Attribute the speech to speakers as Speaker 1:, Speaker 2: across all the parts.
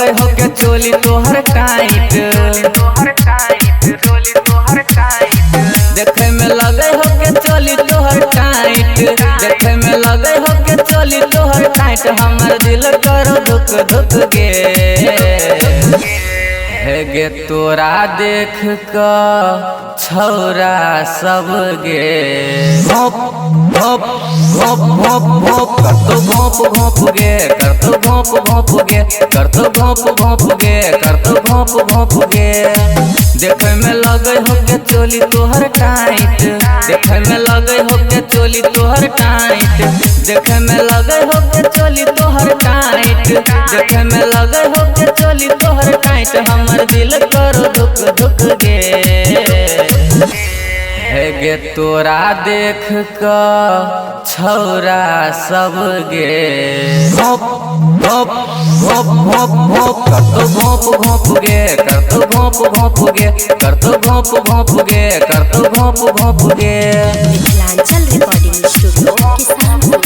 Speaker 1: लगे हो के चोली तोहर टाइट, देखे में लगे हो के चोली तोहर टाइट, देखे में लगे हो के चोली तोहर टाइट। हमर दिल करो धुक धुक गे हे गे तोरा देख क छौरा सब गे घोप घोप घोप घोप घोप करतो घोप घोप गे, करतो घोप घोप गे, करतो घोप घोप गे, करतो घोप घोप गे। देखे में लगे हो के चोली तोहर टाइट, देखे में लगे हो के चोली तोहर टाइट, देखे में लगे हो के चोली तोहर टाइट, देखे में लगे हो के चोली तोहर टाइट। हमर दिल करो धुक धुक गे हे गे तोरा देख क छौरा सब गे घोप घोप घोप घोप घोप करतो घोप घोप गे, करतो घोप घोप गे, करतो घोप घोप गे, करतो घोप घोप गे।
Speaker 2: Mithilanchal recording studio Kisanpur.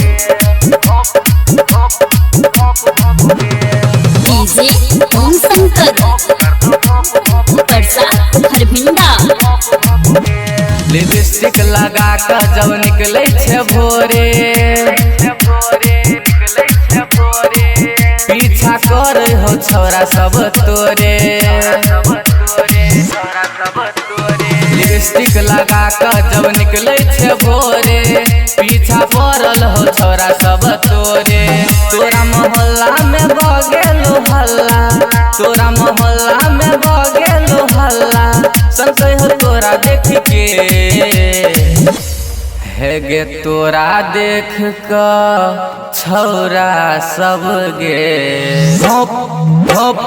Speaker 2: DJ Om Shankar Parsa Harbhinda.
Speaker 1: Lipstick लगा कर जब निकले छे भोरे, पीछा करे हो छौरा सब तोरे। लिपस्टिक लगा कर जब निकले छे भोरे, पीछा पड़ल हो छौरा सब तोरे। तोरा मोहल्ला में बगेलो हल्ला, तोरा मोहल्ला में बगेलो हल्ला, संशय हो तोरा देख के हे गे तोरा देख क छौरा सब गे घोप घोप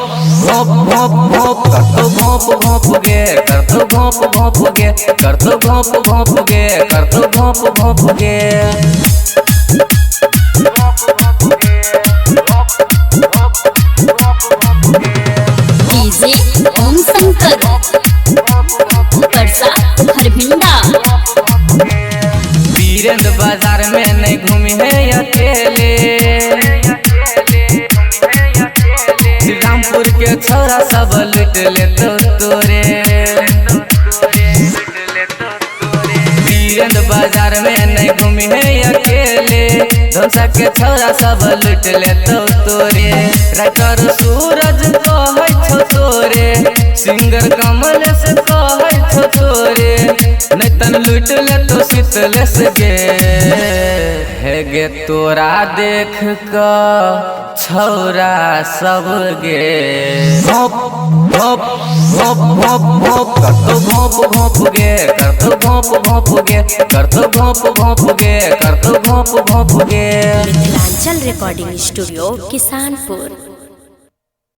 Speaker 1: घोप घोप घोप करतो घोप घोप गे, करतो घोप घोप गे, करतो घोप घोप गे, करतो घोप घोप गे।
Speaker 2: डीजे ओम शंकर परसा हरभिंडा।
Speaker 1: वीरेंद्र बाजार में नहीं घूमी है अकेले, श्रीरामपुर के छौरा सब लूट ले तो तोरे। वीरेंद्र बाजार में नहीं घूमी है अकेले, धोसा के छौरा सब लूट ले तो तोरे। राइटर सूरज कहै छो तोरे, सिंगर कमल से कहै छो तोरे, नहीं तन लूट ले तो शीतलेश गे हे गे तोरा देख क छौरा सब गे घोप घोप घोप घोप घोप करतो घोप घोप गे, करतो घोप घोप गे, करतो घोप घोप गे, करतो घोप घोप गे।
Speaker 2: Mithilanchal recording studio Kisanpur.